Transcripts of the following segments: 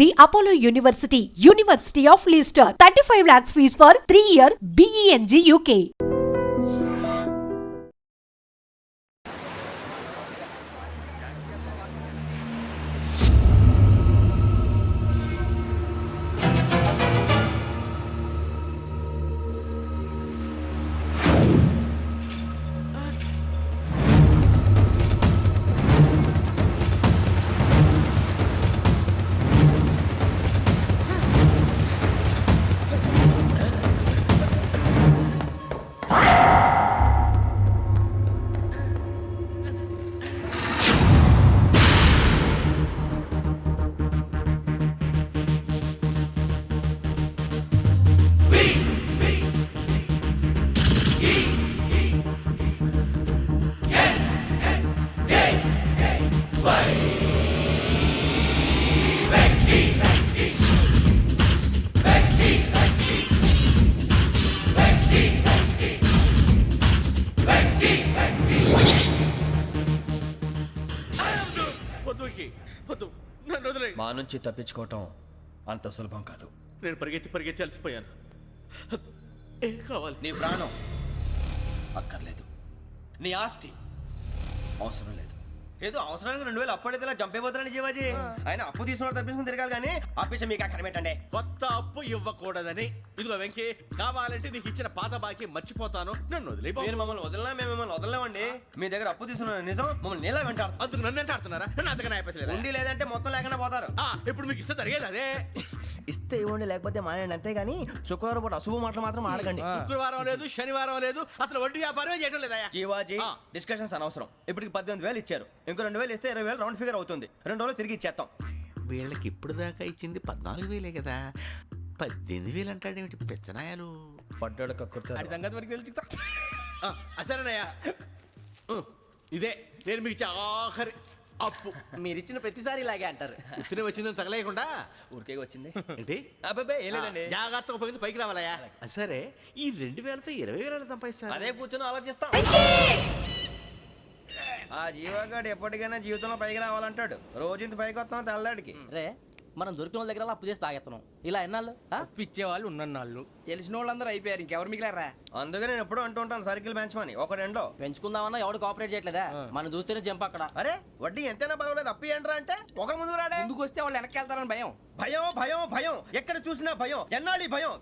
The Apollo University, University of Leicester, 35 lakhs fees for 3-year BEng UK. మా నుంచి తప్పించుకోవటం అంత సులభం కాదు. నేను పరిగెత్తి అలసిపోయాను. ఏం కావాలి? నీ ప్రాణం అక్కర్లేదు, నీ ఆస్తి అవసరం లేదు. ఏదో అవసరానికి 2000 అప్పుడైతే ఇలా చంపేపోతానని జీవాజీ. ఆయన అప్పు తీసుకున్న తప్పించుకుని తిరగాలి కానీ ఆపేసి మీకు అక్కడ పెట్టండి. కొత్త అప్పు ఇవ్వకూడదని. ఇదిగో వెంకీ, కావాలంటే నీకు ఇచ్చిన పాత బాకీ మర్చిపోతాను, నన్ను వదిలే. మీరు మమ్మల్ని వదలనా? మేము మిమ్మల్ని వదలలేమండి. మీ దగ్గర అప్పు తీసుకున్న నిజం మమ్మల్ని నీలా వెంటాడు. అందుకు నన్ను ఎంత ఆడుతున్నారా? నన్ను అంతగా నాయపసలేదు. ఉండి లేదంటే మొత్తం లేకుండా పోతారు. ఇప్పుడు మీకు ఇస్తే జరిగేది అదే. ఇస్తే ఇవ్వండి, లేకపోతే మానేయండి, అంతేగాని శుక్రవారం పూట అశుభ మాటలు మాత్రం ఆడకండి. శుక్రవారం లేదు, శనివారం లేదు, అసలు వడ్డీ వ్యాపారమే చేయడం లేదా? జీవాజీ, డిస్కషన్స్ అనవసరం. ఇప్పటికి 18,000 ఇచ్చారు, ఇంకో 2,000 ఇస్తే 20,000 రౌండ్ ఫిగర్ అవుతుంది. 2 రోజులు తిరిగి ఇచ్చేస్తాం. వీళ్ళకి ఇప్పుడు దాకా ఇచ్చింది 14,000 కదా, 18,000 అంటాడేమిటి పెచ్చనాయాలు? పడ్డాడు కక్కుర్తాడు. సంగతి వరకు తెలిసి అసలేనయ్యా, ఇదే నేను మీకు ఇచ్చే ఆఖరి అప్పు. మీరిచ్చిన ప్రతిసారి ఇలాగే అంటారు. ఉత్తినే వచ్చిందని తగలేయకుండా ఊరికే వచ్చింది ఏంటి? అబ్బాయి ఏం లేదండి. జాగ్రత్తగా ఉపయోగించి పైకి రావాలయ్యా. సరే, ఈ 2,000తో 20,000 సంపాదిస్తారు. అదే కూర్చొని ఆలోచిస్తాం. ఆ జీవగాడు ఎప్పటికైనా జీవితంలో పైకి రావాలంటాడు. రోజు ఇంత పైకి వస్తాం తెల్లడికి. రే, మనం దొరికిన వాళ్ళ దగ్గర అప్పు చేసి తాగెత్తనం. ఇలా ఎన్నాళ్ళు పిచ్చేవాళ్ళు ఉన్నన్నాళ్ళు తెలిసిన వాళ్ళందరూ అయిపోయారు, ఇంకెవరు మిగిలారా? అందుకే నేను ఎప్పుడు అంటూ ఉంటాను, సర్కిల్ బెంచ్ మని ఒక రెండో పెంచుకుందామన్నా ఎవడు కోఆపరేట్ చేయట్లేదా? మనం చూస్తేనే జంప్ అక్కడ. అరే వడ్డీ ఎంతైనా పర్వాలేదు, అప్పు ఏంట్రా అంటే ఒకరి ముందు రాడే. ముందుకు వస్తే వాళ్ళు వెనక్కి వెళ్తారని భయం. భయం భయం భయం, ఎక్కడ చూసినా భయం. ఎన్నాళ్ళు ఈ భయం?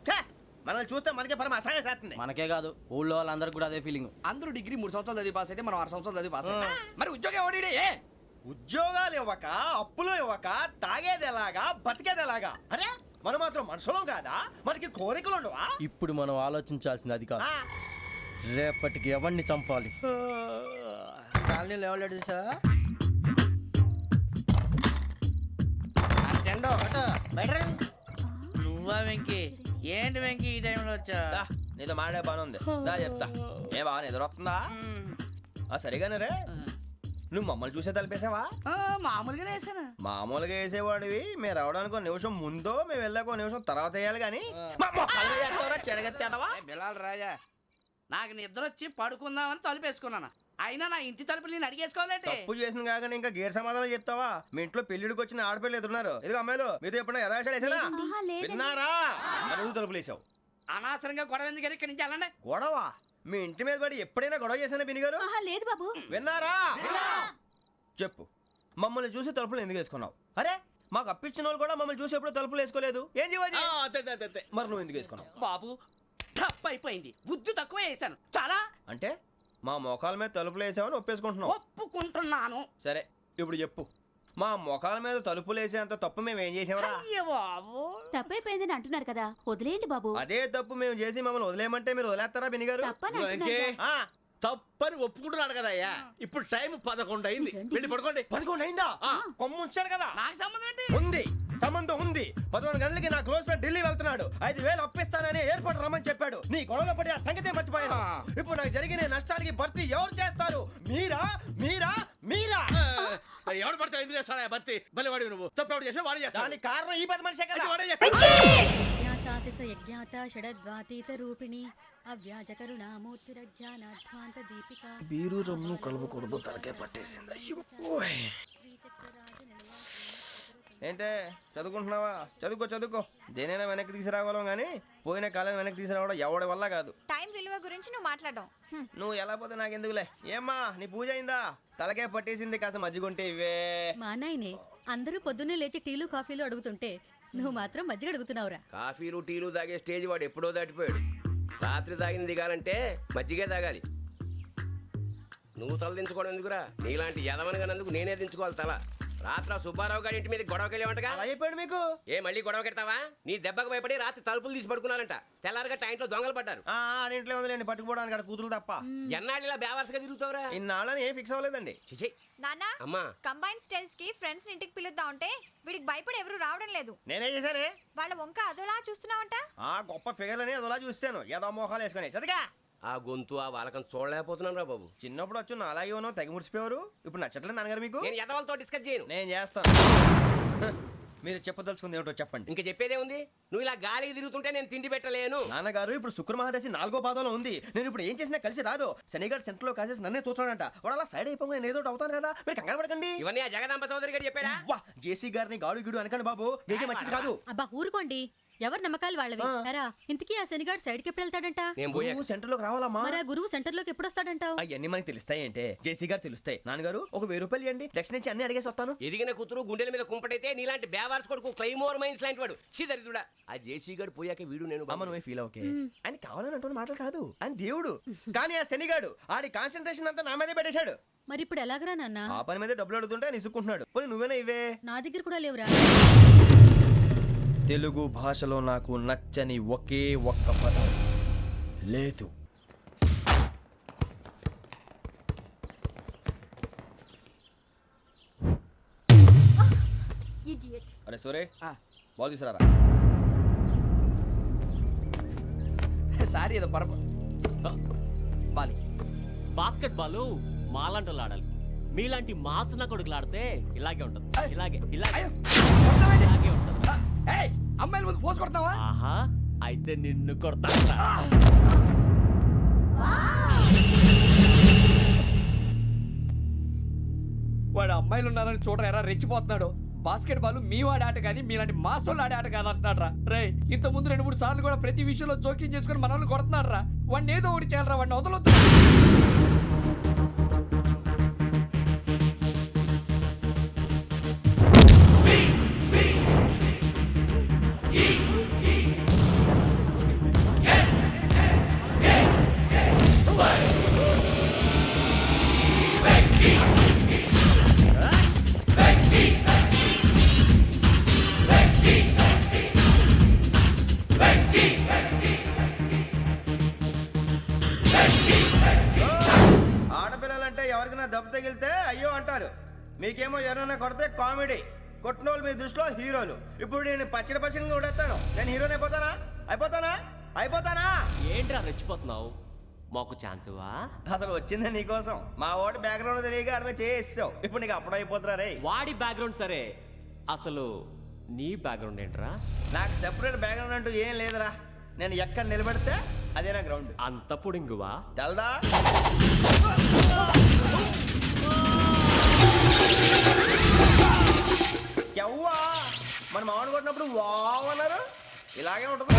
మనల్ని చూస్తే మనకే పరమ అసహాయం చేస్తుంది. మనకే కాదు, ఊళ్ళో వాళ్ళందరికీ కూడా అదే ఫీలింగ్. అందరూ డిగ్రీ 3 సంవత్సరాలు చదివి పాస్ అయితే మనం 6 సంవత్సరాలు చదివి పాస్ అయ్యాం. మరి ఉద్యోగం ఎవడి? ఉద్యోగాలు ఇవ్వక, అప్పులు ఇవ్వక, తాగేది ఎలాగా, బతికేది ఎలాగా? అరే మనం మాత్రం మనుషులం కాదా? మనకి కోరికలు ఉండవా? ఇప్పుడు మనం ఆలోచించాల్సింది అది కాదు, రేపటికి ఎవరిని చంపాలి. కాలనీలో ఎవరు సార్? నువ్వా వెంకీ? ఏంటి వెంకీ ఈ టైంలో వచ్చా? నీతో మాడే పని ఉంది, దా చెప్తా. ఏ బాగా నిద్రొస్తుందా? సరిగానే రే, నువ్వు మమ్మల్ని చూసే తలిపేసావా? మామూలుగానే వేసాను. మామూలుగా వేసేవాడివి. మేము రావడానికి 1 నిమిషం ముందో, మేము వెళ్ళాక 1 నిమిషం తర్వాత వేయాలి కానీ బిలాల్ రాజా, నాకు నిద్ర వచ్చి పడుకుందామని తలుపేసుకున్నాను. అయినా నా ఇంటి తలుపులు నేను అడిగేసుకోవాలంటే. తప్పు చేసిన కాక ఇంకా గేర్ సమాధానం చెప్తావా? మీ ఇంట్లో పెళ్లిడికి వచ్చిన ఆడపిల్లలు ఎదురున్నారు. ఇదిగో అమ్మాయిలు, మీతో ఎప్పుడైనా యథాశాలు వేసానా? విన్నారా? అడుగు తలుపులు వేసావు. అనవసరంగా గొడవ ఎందుకు? ఇక్కడి నుంచి వెళ్ళండి. గొడవ? మీ ఇంటి మీద పడి ఎప్పుడైనా గొడవ చేశానా బిని గారు? లేదు బాబు. విన్నారా? చెప్పు, మమ్మల్ని చూసి తలుపులు ఎందుకు వేసుకున్నావు? అరే మాకు అప్పించిన వాళ్ళు కూడా మమ్మల్ని చూసి ఎప్పుడు తలుపులు వేసుకోలేదు. ఏం చేయాలి? మరి నువ్వు ఎందుకు వేసుకున్నావు? బాబు టప్ అయిపోయింది, బుద్ధి తక్కువ వేసాను చాలా. అంటే మా మోకాల మీద తలుపులు వేసామని ఒప్పేసుకుంటున్నావు? ఒప్పుకుంటున్నాను. సరే ఇప్పుడు చెప్పు, మా మొఖాల మీద తలుపులు వేసేంత తప్పు మేము ఏం చేసామరా? తప్పైపోయిందని అంటున్నారు కదా, వదిలేయండి బాబు. అదే తప్పు మేము చేసి మమ్మల్ని వదిలేయమంటే మీరు వదిలేస్తారా బినిగారు? తప్పని ఒప్పుకుంటున్నాడు కదా అయ్యా. ఇప్పుడు టైం 11 అయింది, వెళ్ళి పడుకోండి. 11 అయిందా? కొమ్ము ఉంచాడు కదా. నాకు సంబంధం ఏంటి? ఉంది, సంబంధం ఉంది. 11 గంటలకి నా క్లోజ్ ఫ్రెండ్ ఢిల్లీ వెళ్తున్నాడు. 5,000 అప్పిస్తానని ఎయిర్పోర్ట్ రమ్మని చెప్పాడు. నీ గొడవలో పడి ఆ సంగతే మర్చిపోయాను. ఇప్పుడు నాకు జరిగిన నష్టానికి భర్తీ ఎవరు చేస్తారు? మీరా మీరా మీరా? ఎవడు పడితే ఎందుకు చేస్తాడా భర్తీ? మళ్ళీ వాడి నువ్వు తప్పు ఎవడు చేసా వాడు చేస్తా. దానికి కారణం ఈ 10 మనిషే కదా. బీరు రమ్ము కలవకూడదు, తలకే పట్టేసింది. ఏంటే చదువుకుంటున్నావా? చదువుకో దేనైనా వెనక్కి తీసుకురావాలం కానీ పోయిన కాలం వెనక్కి తీసుకురావడం ఎవడి వల్ల కాదు. టైం విలువ గురించి నువ్వు మాట్లాడడం నువ్వు ఎలా పోతే నాకెందుకులే. ఏమ్మా నీ పూజ అయిందా? తలకే పట్టేసింది, కాస్త మజ్జిగుంటే ఇవే. మా నాయనే అందరూ పొద్దున్నే లేచి టీలు కాఫీలు అడుగుతుంటే నువ్వు మాత్రం మజ్జిగ అడుగుతున్నావురా. కాఫీలు టీలు తాగే స్టేజ్ వాడు ఎప్పుడో దాటిపోయాడు. రాత్రి తాగింది దిగాలంటే మజ్జిగే తాగాలి. నువ్వు తల దించుకోవడం ఎందుకురా? నీలాంటి యదవనగానందుకు నేనే దించుకోవాలి తల. రాత్రి సుబ్బారావు గారి ఇంటి మీద గొడవకి వెళ్ళేవంటగా. అలా చెప్పాడు మీకు? ఏ మళ్ళీ గొడవ కెడతావా? నీ దెబ్బకు భయపడి రాత్రి తలుపులు తీసి పడుకున్నారంట. తెల్లారగా టైంట్లో దొంగలు పడ్డారు. ఆడింట్లో ఉందిలేండి, పట్టుకుపోవడానికి అక్కడ కూతురు తప్ప. ఎన్నాళ్ళు ఇలా బేవర్స్గా తిరుగుతావురా? ఇన్నాళ్ళని ఏం ఫిక్స్ అవ్వలేదండి. చిచి నాన్న అమ్మా కంబైన్ స్టైల్స్ కి ఫ్రెండ్స్ ఇంటికి పిలుద్దాం అంటే వీడికి భయపడి ఎవరు రావడం లేదు. నేనే చేశానే. వాళ్ళ వంక అదోలా చూస్తున్నావంట. ఆ గొప్ప ఫిగర్లని అదోలా చూస్తాను, ఏదో మోహాలు వేసుకొని. చదిగా ఆ గొంతు ఆ వాలకం చూడలేకపోతున్నాను రా బాబు. చిన్నప్పుడు వచ్చి నా అలాగే ఉన్నావు, తెగ ముడిచిపోయారు. ఇప్పుడు నచ్చట్లేదు నాన్నగారు మీకు? నేను యదవలతో డిస్కస్ చేయను. నేను చేస్తాను. మీరు చెప్పదలుచుకుంది ఏమిటో చెప్పండి. ఇంకా చెప్పేదే ఉంది. నువ్వు ఇలా గాలికి తిరుగుతుంటే నేను తిండి పెట్టలేను. నాన్నగారు ఇప్పుడు శుక్ర మహాదశి 4వ పాదంలో ఉంది. నేను ఇప్పుడు ఏం చేసినా కలిసి రాదు. శనిగారు సెంటర్ లో కాసేసి నన్నే చూస్తున్నాడంట. వాడు అలా సైడ్ అయిపోయి నేను ఏదో ఒకటి అవుతాను కదా, మీరు కంగారు పడకండి. ఇవన్నీ ఆ జగదాంబ చౌదరి గారు చెప్పాడా? వా జేసీ గారిని గాడు గిడు అనకండి బాబు, మీకే మంచిది కాదు. అబ్బా ఊరుకోండి, ఎవరి నమ్మకాలు వాళ్ళవి. ఎరా ఇంతకీ ఆ శనిగాడు సైడ్కి ఎప్పుడు వెళ్తాడంట? నేను పోయా. నువ్వు సెంటర్ లోకి రావాలమ్మా. మరి ఆ గురువు సెంటర్ లోకి ఎప్పుడు వస్తాడంటావు? అవన్నీ మనకి తెలుస్తాయి అంటే జేసీ గారు తెలుస్తాయి. నాన్నగారు ఒక 1000 రూపాయలు ఇవ్వండి, దక్షిణ నుంచి అన్ని అడిగేసి వస్తాను. ఎదిగిన కూతురు గుండెల మీద కుంపటైతే నీలాంటి బేవార్స్ కొడుకు క్లైమోర్ మైన్స్ లాంటి వాడు చీదరిదుడా. ఆ జేసీ గారు పోయాక వీడు నేను అమ్మ నువ్వే ఫీల్ ఓకే. ఆయన కావాలని అంటున్న మాటలు కాదు, ఆయన దేవుడు. కానీ ఆ శనిగాడు ఆడి కాన్సన్ట్రేషన్ అంతా నా మీదే పెట్టేశాడు. మరి ఇప్పుడు ఎలాగరా నాన్న? ఆ పని మీద డబ్బులు అడుగుతుంటే ఆయన ఇసుక్కుంటున్నాడు. పోనీ నువ్వేనా ఇవే? నా దగ్గర కూడా లేవురా. తెలుగు భాషలో నాకు నచ్చని ఒకే ఒక్క పదం లేదు. ఇడియట్. అరే సోరే బాల్ తీసుకురారా. సారీ ఏదో పరప బాలి. బాస్కెట్ బాల్ మాలాంటి ఆడాలి. మీలాంటి మాసన కొడుకులు ఆడితే ఇలాగే ఉంటుంది. ఇలాగే ఇలాగే ఇలాగే ఉంటుంది. అమ్మాయిల ముందు ఫోర్స్ కొడతావా? ఆహా అయితే నిన్ను కొడతా. వాడు అమ్మాయిలు ఉన్నారని చూడరా ఎలా రెచ్చిపోతున్నాడు. బాస్కెట్ బాల్ మీ వాడి ఆట కానీ మీలాంటి మాసోళ్ళు ఆడే ఆట కాదు అంటున్నాడు రా. రే ఇంత ముందు 2-3 సార్లు కూడా ప్రతి విషయంలో జోక్యం చేసుకుని మనల్ని కొడుతున్నాడు రా. వాడిని ఏదో ఒకటి చేయాలరా, వాడిని వదలొద్దు. ఆడపిల్లలంటే ఎవరికైనా దెబ్బ తగిలితే అయ్యో అంటారు, మీకేమో ఎవరైనా కొడితే కామెడీ. కొట్టినోళ్ళు మీ దృష్టిలో హీరోలు. ఇప్పుడు నేను పచ్చడి కొడేస్తాను, నేను హీరోని అయిపోతానా? ఏంట్రా రెచ్చిపోతున్నావు? మాకు ఛాన్స్ ఇవ్వా? అసలు వచ్చిందే నీకోసం. మా ఓటు బ్యాక్గ్రౌండ్ తెలియక ఆడమే చేసావు. ఇప్పుడు నీకు అప్పుడు అయిపోతున్నా రే. వాడి బ్యాక్గ్రౌండ్ సరే, అసలు నీ బ్యాక్గ్రౌండ్ ఏంట్రా? నాకు సెపరేట్ బ్యాక్గ్రౌండ్ అంటూ ఏం లేదురా. నేను ఎక్కడ నిలబెడితే అదే నా గ్రౌండ్. అంత పొడింగువా? తెల్దా? ఎవ్వా మన మామిడి కొట్టినప్పుడు వావ్ అన్నారు, ఇలాగే ఉంటుంది.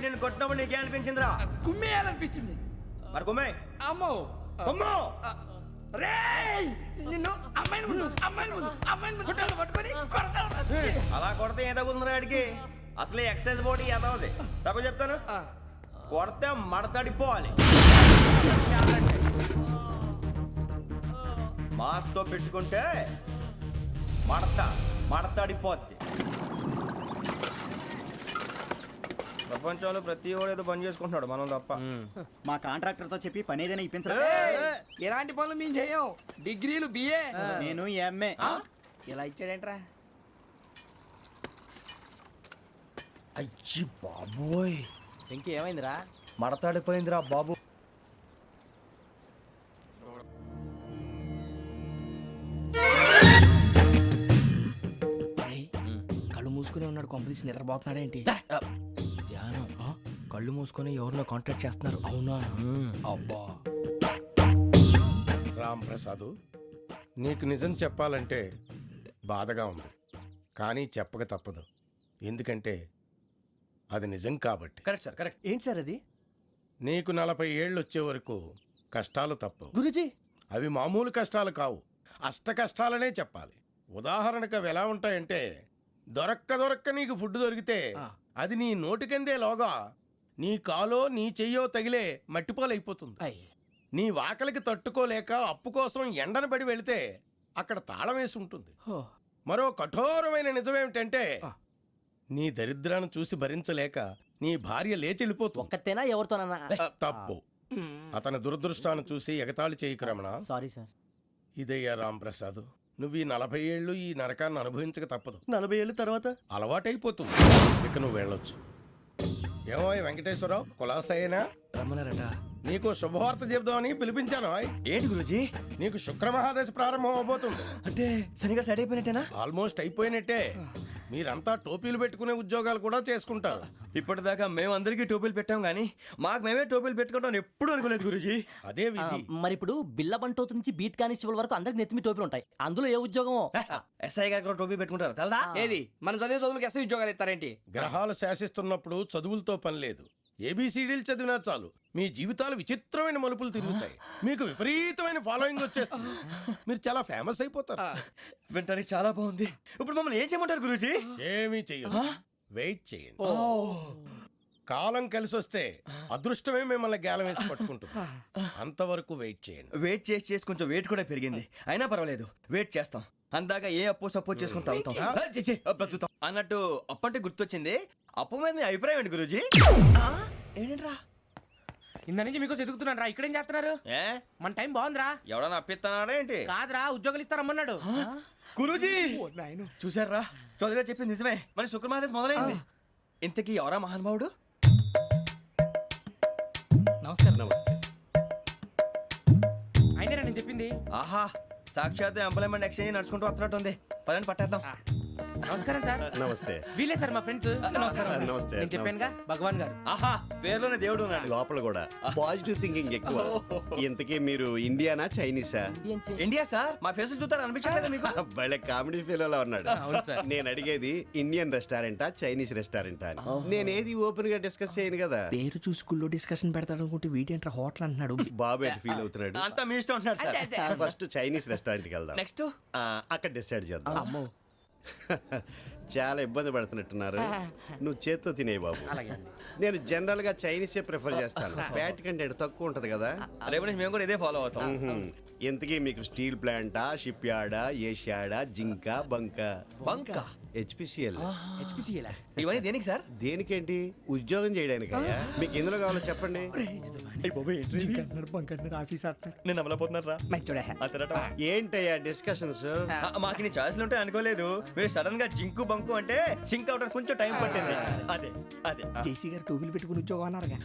నేను కొట్టినప్పుడు నీకే అనిపించిందిరా? కుమ్మేయాలనిపించింది. మరి కుమ్మే అమ్మో కుమ్ము. రేయ్ నిన్ను అమ్మాయిని గుట్టలు పట్టుకొని కొడతాను. అలా కొడితే ఏం తగ్గుతుందిరా ఆడికి? అసలే ఎక్సైజ్ బాడీ ఏదవుది. తప్ప చెప్తాను, కొడితే మడతడిపోవాలి. మాస్తో పెట్టుకుంటే మడతడిపోద్ది. ప్రపంచంలో ప్రతి వాడు ఏదో పని చేసుకుంటున్నాడు, మనం తప్ప. మా కాంట్రాక్టర్ తో చెప్పి పని ఏదైనా ఇప్పించరా? ఎలాంటి పనులు మేము చేయం. డిగ్రీలు బిఏ, నేను ఎంఏ. ఇలా ఇచ్చాడేంట్రా? అయ్యి బాబోయ్, ఇంకేమైందిరా? మడతాడిపోయిందిరా బాబు. కళ్ళు మూసుకుని ఉన్నాడు, కొంపదీసి నిద్రపోతున్నాడేంటి? ధ్యానం. కళ్ళు మూసుకొని ఎవరినో కాంటాక్ట్ చేస్తున్నారు. అవునా? అబ్బా. రామ్ ప్రసాద్, నీకు నిజం చెప్పాలంటే బాధగా ఉంది, కానీ చెప్పక తప్పదు. ఎందుకంటే అది నిజం కాబట్టి. Correct sir, correct. ఏంటి సార్ అది? నీకు 40 ఏళ్ళు వచ్చే వరకు కష్టాలు తప్పవు గురుజీ. అవి మామూలు కష్టాలు కావు, అష్ట కష్టాలనే చెప్పాలి. ఉదాహరణకు అవి ఎలా ఉంటాయంటే, దొరక్క నీకు ఫుడ్ దొరికితే అది నీ నోటికందే లోగా నీ కాలో నీ చెయ్యో తగిలే మట్టిపాలైపోతుంది. నీ వాకలికి తట్టుకోలేక అప్పు కోసం ఎండను పడి వెళితే అక్కడ తాళం వేసి ఉంటుంది. మరో కఠోరమైన నిజమేమిటంటే, నీ దరిద్రాన్ని చూసి భరించలేక నీ భార్య లేచి వెళ్ళిపోతుంది. ఒక్కతేనా ఎవరితోనన్నా? తప్పు. అతని దురదృష్టాన్ని చూసి ఎగతాళి చేయకు రమణ. Sorry sir. ఇదయ్యా రాంప్రసాద్, నువ్వు ఈ 40 ఏళ్ళు ఈ నరకాన్ని అనుభవించక తప్పదు. 40 ఏళ్ళ తర్వాత అలవాటైపోతుంది. ఇక నువ్వు వెళ్ళొచ్చు. ఏమో వెంకటేశ్వరరావు, కులాసైనా రమ్మన్నారట. నీకు శుభవార్త చెబుదామని పిలిపించాను. ఏంటి గురుజీ? నీకు శుక్రమహాదశ ప్రారంభం అవబోతుంది. అంటే సరిగా సెట్ అయిపోయినట్టేనా? ఆల్మోస్ట్ అయిపోయినట్టే. మీరంతా టోపీలు పెట్టుకునే ఉద్యోగాలు కూడా చేసుకుంటారు. ఇప్పటిదాకా మేమందరికీ టోపీలు పెట్టాం కానీ మాకు మేమే టోపీలు పెట్టుకుంటాం ఎప్పుడు అనుకోలేదు గురుజీ. అదే విధి. మరి ఇప్పుడు బిల్ల బంటోతు నుంచి బీట్ కానిస్టేబుల్ వరకు అందరికి నెత్తిమి టోపీలు ఉంటాయి. అందులో ఏ ఉద్యోగమో? ఎస్ఐ గారు కూడా టోపీ పెట్టుకుంటారు తెలదా? ఏది మన చదివే చదువులకు ఎస్ఐ ఉద్యోగాలు ఇస్తారేంటి? గ్రహాలు శాసిస్తున్నప్పుడు చదువులతో పని లేదు. ఏబిసిడీలు చదివినా చాలు మీ జీవితాలు విచిత్రమైన మలుపులు తిరుగుతాయి. మీకు విపరీతమైన ఫాలోయింగ్ వచ్చేస్తుంది. మీరు చాలా ఫేమస్ అయిపోతారు. వింటానికి చాలా బాగుంది. ఇప్పుడు మమ్మల్ని ఏం చేయమంటారు గురుజీ? ఏమీ చెయ్యదు, వెయిట్ చేయండి. కాలం కలిసి వస్తే అదృష్టమే మిమ్మల్ని గేలం వేసి పట్టుకుంటుంది. అంతవరకు వెయిట్ చేయండి. వెయిట్ చేసి కొంచెం వెయిట్ కూడా పెరిగింది. అయినా పర్వాలేదు, వెయిట్ చేస్తాం. అందాక ఏ అప్పు సపోర్ట్ చేసుకుని తాగుతాం, బ్రతుకుతాం అన్నట్టు. అప్పు అంటే గుర్తొచ్చింది. అప్పు మీద మీ అభిప్రాయం ఏంటి గురుజీ? ఏంటరా ఇంత నుంచి మీకు ఎదుగుతున్నాను రా. ఇక్కడేం చేస్తున్నారు? మన టైం బాగుందిరా. ఎవడన్నా అప్పిస్తున్నాడా ఏంటి? కాదురా, ఉద్యోగాలు ఇస్తారమ్మన్నాడు గురూజీ. చూసారా, చౌదరిగా చెప్పింది నిజమే. మరి శుక్రమహాదేశ్ మొదలైంది. ఇంతకీ ఎవరా మహానుభావుడు? నమస్కారం. అయినా నేను చెప్పింది. ఆహా, సాక్షాత్ ఎంప్లాయ్మెంట్ ఎక్స్చేంజ్ నడుచుకుంటూ వస్తున్నట్టు ఉంది. పదండి పట్టేద్దాం. నమస్కారం సార్. నమస్తే. వీలే సార్ మా ఫ్రెండ్స్. నమస్తే. నేను చెప్పానుగా, భగవాన్ గారు. ఆహా, పేర్లోనే దేవుడు ఉన్నాడు. లోపల కూడా పాజిటివ్ థింకింగ్ ఎక్కువ. ఇంతకీ మీరు ఇండియానా చైనీసా? India sir. మా ఫేస్ చూస్తారు అనిపించలేదు మీకు? భలే కామెడీ ఫీల్ ఉన్నాడు. నేను అడిగేది ఇండియన్ రెస్టారెంటా చైనీస్ రెస్టారెంటా అని. నేనేది ఓపెన్ గా డిస్కస్ చేయను కదా. పేరు చూసి స్కూల్లో డిస్కషన్ పెడతాడు అనుకుంటే వీటేంట్రా హోటల్ అంటున్నాడు. బాబు ఎట్ ఫీల్ అవుతున్నాడు. అంతా మీ ఇష్టం ఉంటున్నారు సార్. ఫస్ట్ చైనీస్ రెస్టారెంట్ కి వెళ్దాం. నెక్స్ట్ అక్కడ డిసైడ్ చేద్దాం. చాలా ఇబ్బంది పడుతున్నట్టున్నారు. నువ్వు చేత్తో తినే బాబు. నేను జనరల్ గా చైనీసే ప్రిఫర్ చేస్తాను. ఫ్యాట్ కంటెంట్ తక్కువ ఉంటది కదా. రేపు నుంచి మేము కూడా ఇదే ఫాలో అవుతాం. ఎంతకీ మీకు స్టీల్ ప్లాంటా, షిప్ యార్డా, ఏషియాడా, జింక, బంకా? హెచ్పిసిఎల్. ఇవన్నీ దేనికి సార్? దేనికేంటి? ఉద్యోగం చేయడానికి. మీకు ఎందులో కావాలో చెప్పండి. నేను అమలపోతున్నారా? ఏంటయ్యా డిస్కషన్స్? మాకు నీ ఛాయిస్లు ఉంటాయి అనుకోలేదు. మీరు సడన్ గా జింకు బంకు అంటే సింక్ అవడానికి కొంచెం టైం పట్టింది. అదే అదే జేసీ గారు టోపీలు పెట్టుకుని ఉద్యోగం అన్నారుగా.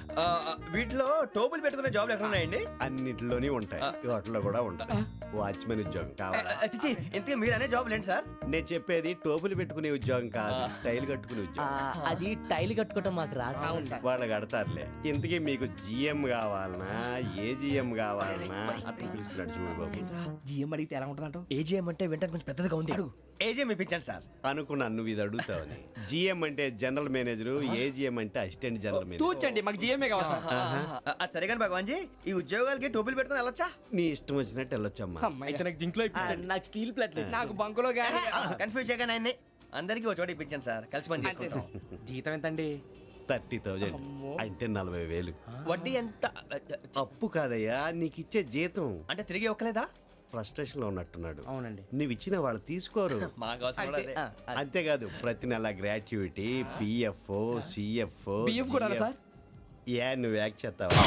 వీటిలో టోపులు పెట్టుకునే జాబ్లు ఎక్కడ ఉన్నాయండి? అన్నిటిలోనే ఉంటాయి, వాటిలో కూడా ఉంటాయి. వాచ్మెన్ ఉద్యోగం కావాలా? ఇంతకీ మీరు అనే జాబ్ ఏంటి సార్? నేను చెప్పేది టోపులు పెట్టుకునే ఉద్యోగం కాదు, టైల్ కట్టుకునే ఉద్యోగం. అది టైల్ కట్టుకోవటం మాకు రాదు. వాళ్ళు కడతారులే. ఇంతకీ మీకు జిఎం కావాలనా, ఏ జిఎం కావాలనా? అట్లా పిలుస్తున్నాడు చూడు బాబు. జిఎం అడిగితే ఎలా ఉంటుందంట? ఏజీఎం అంటే వింటానికి కొంచెం పెద్దదిగా ఉంది. ఏజీఎం ఇప్పించండి సార్. అనుకున్నాను నువ్వు ఇది అడుగుతావని. జిఎం అంటే జనరల్ మేనేజర్, ఏజిఎం అంటే అసిస్టెంట్ జనరల్ మేనేజర్. తూచండి, మాకు జీఎంఏ కావాలి సార్. అది సరే కానీ భగవాన్ జీ, ఈ ఉద్యోగాలకి టోపీలు పెట్టుకుని వెళ్ళొచ్చా? నీ ఇష్టం వచ్చినట్టు వెళ్ళొచ్చమ్మా. అయితే నాకు జింక్లో ఇప్పించండి. నాకు స్టీల్ ప్లేట్, నాకు బంకులో కానీ కన్ఫ్యూజ్ చేయగానే ఆయన్ని అందరికీ ఒక చోట ఇప్పించండి సార్, కలిసి పని చేసుకుంటాం. జీతం ఎంతండి? 30,000 అంటే 40,000. వడ్డీ ఎంత? అప్పు కాదయ్యా, నీకు ఇచ్చే జీతం. అంటే తిరిగి ఒక్కలేదా? ఫ్రస్ట్రేషన్ లో ఉన్నట్టున్నాడు. అవునండి. నువ్వు ఇచ్చిన వాళ్ళు తీసుకోరు. మాకు అవసరం కూడా అదే. అంతేకాదు ప్రతి నెల గ్రాట్యుటీ, పిఎఫ్, సిఎఫ్. బియ్యం కూడా సార్? ఏ నువ్వు యాక్ట్ చేస్తావా?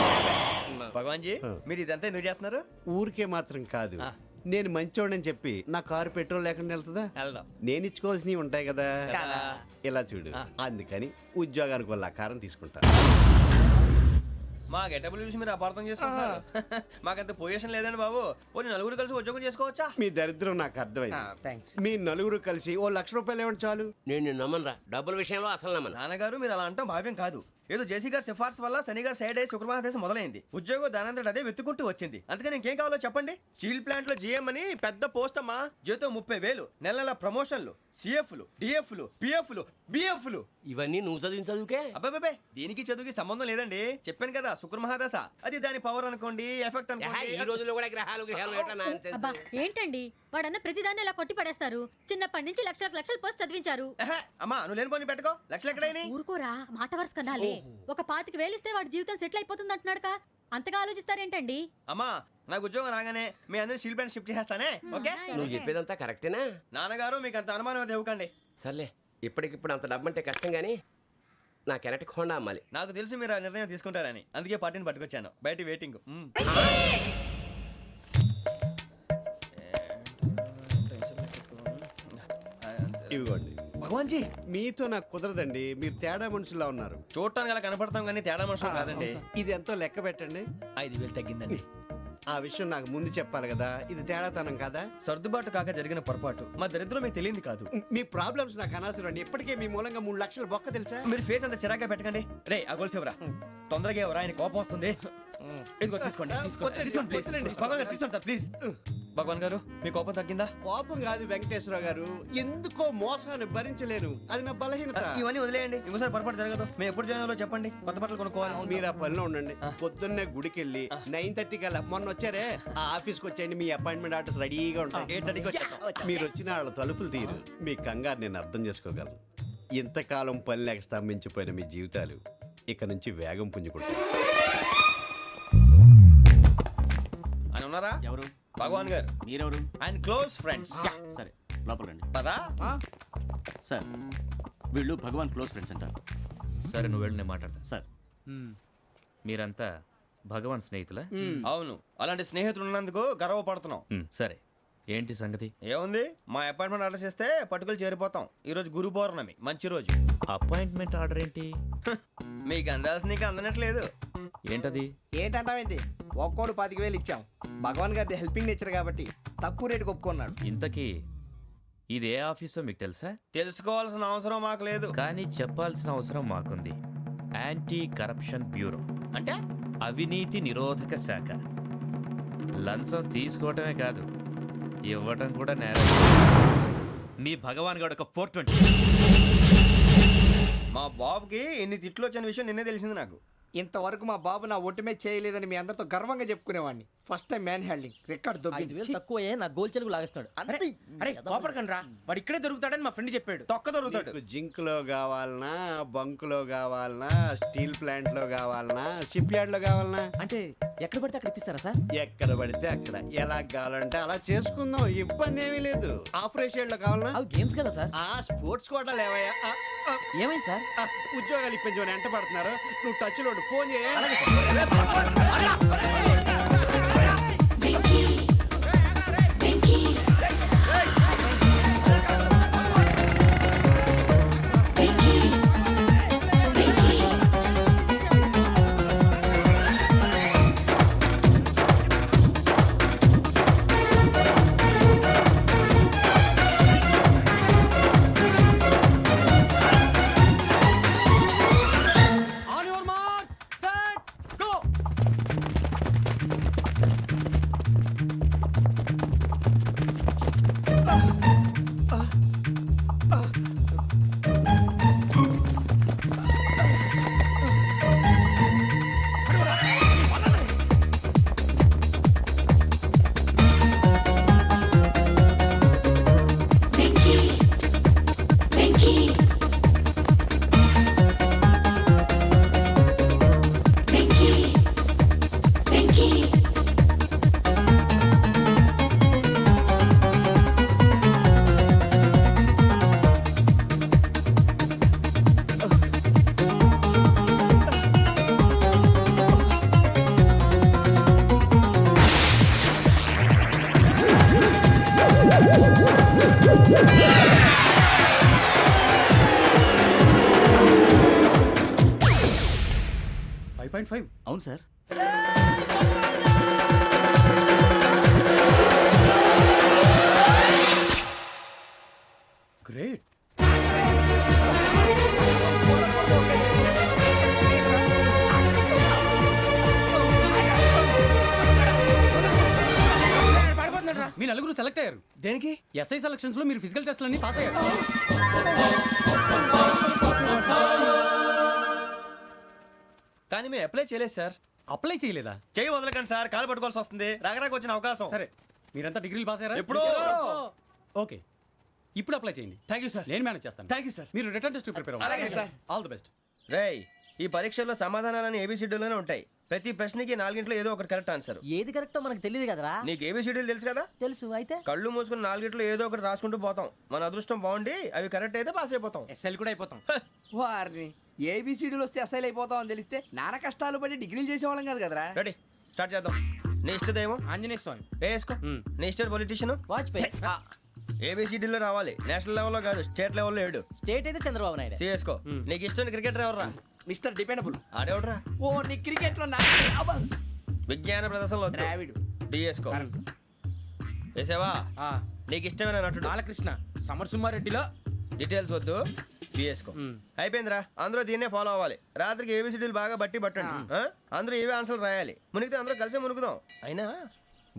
భగవాన్ జీ, మీరు ఇదంతా ఎందుకు చేస్తున్నారు? ఊరికే మాత్రం కాదు, నేను మంచోడని చెప్పి నా కారు పెట్రోల్ లేకుండా వెళ్తుందా? వెళ్దాం. నేను ఇచ్చుకోవాల్సినవి ఉంటాయి కదా. కదా. ఇలా చూడు, అందుకని ఉద్యోగానికి వాళ్ళ ఆకారం తీసుకుంటా. మా గెటబుల్ చూసి మీరు అపార్థం చేసుకుంటున్నారు. మాకంత పొజిషన్ లేదండి బాబు. ఓ నలుగురు కలిసి ఉద్యోగం చేసుకోవచ్చా? మీ దరిద్రం నాకు అర్థమైంది. మీ నలుగురు కలిసి ఓ ₹1,00,000 ఇవ్వండి చాలు. నేను నమ్మనరా, డబ్బుల విషయంలో అసలు నమ్మను. నాన్నగారు మీరు అలా అంటాం భావ్యం కాదు. ఏదో జేసీ గారి సిఫార్సు వల్ల శని గారు సైడ్ అయ్యి శుక్రవారం మొదలైంది. ఉద్యోగం దానంతటి అదే వెతుకుంటూ వచ్చింది. అందుకని ఇంకేం కావాలో చెప్పండి. స్టీల్ ప్లాంట్ లో జీఎం అని పెద్ద పోస్ట్ అమ్మా. జీతం 30,000, నెల నెల ప్రమోషన్లు, సిఎఫ్లు, డిఎఫ్లు, పిఎఫ్లు, బిఎఫ్లు. ఇవన్నీ నువ్వు చదివిన చదువుకే? అబ్బాబే, దీనికి చదువుకి సంబంధం లేదండి. చెప్పాను కదా, శుక్ర మహాదశ. అది దాని పవర్ అనుకోండి, ఎఫెక్ట్ అనుకోండి. ఈ రోజుల్లో కూడా గ్రహాలు ఏటా nonsense? అబ్బా ఏంటండి వాడన్న ప్రతిదాన్ని ఇలా కొట్టి పడేస్తారు. చిన్నప్పటి నుంచి లక్షల పోస్ట్ చదివించారు. అమ్మా నువ్వు లేని పోనీ పెట్టుకో. లక్షలు ఎక్కడైనా ఊరుకోరా, మాట వరుస కదాలే. ఒక 25,000 ఇస్తే వాడి జీవితం సెటిల్ అయిపోతుంది అంటున్నాడుగా. అంతగా ఆలోచిస్తారేంటండి? అమ్మా నాకు ఉద్యోగం రాగానే మీ అందరూ స్టీల్ ప్లాంట్ షిఫ్ట్ చేస్తానే. ఓకే? నువ్వు చెప్పేదంతా కరెక్టేనా? నాన్నగారు మీకు అంత అనుమానం అయితే ఇవ్వకండి. సర్లే, ఇప్పటికిప్పుడు అంత డబ్బు అంటే కష్టం కానీ నా కెనటిక్ హోండా అమ్మాలి. నాకు తెలుసు మీరు ఆ నిర్ణయం తీసుకుంటారని, అందుకే పార్టీని పట్టుకొచ్చాను. బయట వెయిటింగ్. ఇవ్వండి. భగవాన్ జీ, మీతో నాకు కుదరదండి, మీరు తేడా మనుషుల్లా ఉన్నారు. చూడటానికి అలా కనపడతాం కానీ తేడా మనుషులు కాదండి. ఇది ఎంతో లెక్క పెట్టండి. 5,000 తగ్గిందండి. ఆ విషయం నాకు ముందు చెప్పాలి కదా, ఇది తేడాతనం కదా. సర్దుబాటు కాక జరిగిన పొరపాటు. మా దరిద్రం మీకు తెలియంది కాదు. మీ ప్రాబ్లమ్స్ నాకు అనవసరం అండి. ఇప్పటికే మీ మూలంగా 3 లక్షలు బొక్క తెలుసా. మీరు ఫేస్ అంత చిరాగ్గా పెట్టకండి. రే ఆ గొలుసు ఎవరా? తొందరగా ఎవరా, ఆయన కోపం వస్తుంది. ఇదిగో తీసుకోండి. భగవాన్ గారు తీసుకోండి సార్ ప్లీజ్. భగవాన్ గారు మీ కోపం తగ్గిందా? కోపం కాదు వెంకటేశ్వరరావు గారు, ఎందుకో మోసాన్ని భరించలేను, అది నా బలహీనత. ఇవన్నీ వదిలేయండి, ఇంకోసారి పొరపాటు జరగదు. మేము ఎప్పుడు జాయిన్ అవ్వాలో చెప్పండి, కొత్త బట్టలు కొనుక్కోవాలి. మీరు ఆ పనిలో ఉండండి. పొద్దున్నే గుడికి వెళ్ళి 9:30 కల్లా, మొన్న వచ్చారే ఆ ఆఫీస్కి వచ్చేయండి. మీ అపాయింట్మెంట్ ఆర్డర్స్ రెడీగా ఉంటాయి. 8:30కి వచ్చేస్తాం. మీరు వచ్చిన వాళ్ళ తలుపులు తీరు. మీ కంగారు నేను అర్థం చేసుకోగలను. ఇంతకాలం పని లేక స్తంభించిపోయిన మీ జీవితాలు ఇక నుంచి వేగం పుంజుకుంటాయి. ఆయన ఉన్నారా? ఎవరు? భగవాన్ గారు. మీరెవరు? ఆయన క్లోజ్ ఫ్రెండ్స్. సరే లోపల రండి. పదా? సార్ వీళ్ళు భగవాన్ క్లోజ్ ఫ్రెండ్స్ అంటారు. సరే నువ్వు వెళ్ళి నేను మాట్లాడతా. సార్ మీరంతా భగవాన్ స్నేహితులా? అవును, అలాంటి స్నేహితులు ఉన్నందుకు గర్వపడుతున్నాం. సరే ఏంటి సంగతి? ఏముంది, మా అపాయింట్మెంట్ ఆర్డర్ చేస్తే పట్టుకులు చేరిపోతాం. ఈ రోజు గురు పౌర్ణమి, మంచి రోజు. అపాయింట్మెంట్ ఆర్డర్ ఏంటి? మీకు అందాల్సిన నీకు అందనట్లేదు. ఏంటది? ఏంటంటావేంటి? ఒక్కోడు 25,000 ఇచ్చాం. భగవాన్ గారి హెల్పింగ్ నేచర్ కాబట్టి తక్కువ రేటుకి ఒప్పుకున్నాడు. ఇంతకీ ఇది ఏ ఆఫీసో మీకు తెలుసా? తెలుసుకోవాల్సిన అవసరం మాకు లేదు, కానీ చెప్పాల్సిన అవసరం మాకుంది. యాంటీ కరప్షన్ బ్యూరో అంటే అవినీతి నిరోధక శాఖ. లంచం తీసుకోవటమే కాదు, ఇవ్వటం కూడా నేరం. మీ భగవాన్ గారు ఒక 420. మా బాబుకి ఎన్ని తిట్లు వచ్చిన విషయం నిన్నే తెలిసింది నాకు. ఇంతవరకు మా బాబు నా ఒట్టుమే చేయలేదని మీ అందరితో గర్వంగా చెప్పుకునేవాడిని. First time man handling record దొబ్బింది. తక్కువ నా గోల్ చెలుగు లాగేస్తున్నాడు. అరే కోపడకండి రా, వాడు ఇక్కడే దొరుకుతాడని మా ఫ్రెండ్ చెప్పాడు. తొక్క దొరుకుతాడు. జింక్ లో కావాలనా, బంక్ లో కావాలనా, స్టీల్ ప్లాంట్ లో కావాలనా, షిప్ యార్డ్ లో కావాలనా? అంటే ఎక్కడ పడితే అక్కడ ఇప్పిస్తారా సార్? ఎక్కడ పడితే అక్కడ, ఎలా కావాలంటే అలా చేసుకుందాం, ఇబ్బంది ఏమీ లేదు. ఆపరేషన్ లో కావాలనా? అవి గేమ్స్ కదా సార్. ఆ స్పోర్ట్స్ కోటా లేవయ్యా. ఏమైంది సార్? ఉద్యోగాలు ఇప్పించమని ఎంట పడుతున్నారు. నువ్వు టచ్ లో ఫోన్ చేయ. అవును సార్. గ్రేట్. మీ నలుగురు సెలెక్ట్ అయ్యారు. దేనికి? ఎస్ఐ సెలక్షన్స్ లో మీరు ఫిజికల్ టెస్ట్ అన్ని పాస్ అయ్యారు. కానీ మేము అప్లై చేయలేదు సార్. అప్లై చేయలేదా? చేయి వదలకండి సార్, కాలు పట్టుకోవాల్సి వస్తుంది. రాగరాకు వచ్చిన అవకాశం. సరే, మీరంతా డిగ్రీలు పాస్ అయ్యారా? ఎప్పుడో. ఓకే, ఇప్పుడు అప్లై చేయండి. Thank you sir. నేను మేనేజ్ చేస్తాను. Thank you sir. మీరు రిటర్న్ టెస్ట్ ప్రిపేర్ అలాగే అవ్వండి. సార్. All the best. రేయ్, ఈ పరీక్షల్లో సమాధానాలని ఏబిసిడ్యూల్లోనే ఉంటాయి. ప్రతి ప్రశ్నకి 4 ఏదో ఒకటి కరెక్ట్ ఆన్సర్. ఏది కరెక్టో మనకు తెలియదు కదరా. నీకు ఏబిసిడ్యూల్ తెలుసు కదా? తెలుసు. అయితే కళ్ళు మూసుకుని 4 ఏదో ఒకటి రాసుకుంటూ పోతాం. మన అదృష్టం బాగుండి అవి కరెక్ట్ అయితే పాస్ అయిపోతాం. ఎస్ఎల్ కూడా అయిపోతాం. వారిని ఏబిసిడీలు వస్తే ఎస్ఐలు అయిపోతాం అని తెలిస్తే నాన్న కష్టాలు పడి డిగ్రీలు చేసేవాళ్ళం కాదు కదరా. రెడీ, స్టార్ట్ చేద్దాం. నీ ఇష్టదేమో ఆంజనేయ స్వామి. వేసుకో. నీ ఇష్ట పొలిటీషియన్ వాజ్పేయి. ఏబిసిడీలో రావాలి. నేషనల్ లెవెల్లో కాదు, స్టేట్ లెవెల్లో 7. స్టేట్ అయితే చంద్రబాబు నాయుడు. సిఎస్కో. నీకు ఇష్టం క్రికెటర్ ఎవర్రా? Mister dependable. ఆడేవడరా? ఓ నీ క్రికెట్ లో విజ్ఞాన ప్రదర్శనలో ద్రావిడు. డిఎస్కో. వేసావా? నీకు ఇష్టమైన నటుడు? బాలకృష్ణ. సమర్సుమారెడ్డిలో డీటెయిల్స్ వద్దు, బిఎస్కో. అయిపోయిందిరా, అందరూ దీన్నే ఫాలో అవ్వాలి. రాత్రికి ఏబిసిడీలు బాగా బట్టి పట్టండి. అందరూ ఏవే ఆన్సర్లు రాయాలి. మునిగితే అందరూ కలిసి మునుగుదాం. అయినా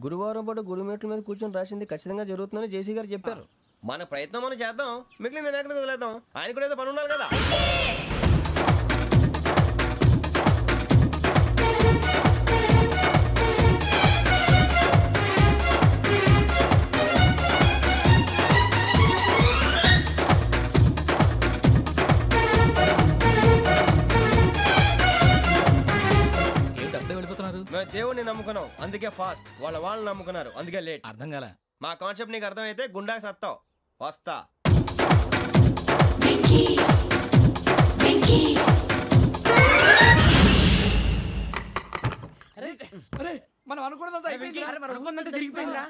గురువారం పాటు గురుమేట్ల మీద కూర్చొని రాసింది ఖచ్చితంగా జరుగుతుందని జేసీ గారు చెప్పారు. మన ప్రయత్నం మనం చేద్దాం, మిగిలింది నేను ఎక్కడికి వదిలేద్దాం. ఆయన కూడా ఏదో పని ఉండాలి కదా. మేము దేవుడిని నమ్ముకున్నాం, అందుకే ఫాస్ట్. వాళ్ళని నమ్ముకున్నారు, అందుకే లేట్. అర్థం కాలే. మా కాన్సెప్ట్ నీకు అర్థమైతే గుండా సత్తావు. వస్తా. మనం అనుకున్నదంతా జరిగిపోయిందిరా.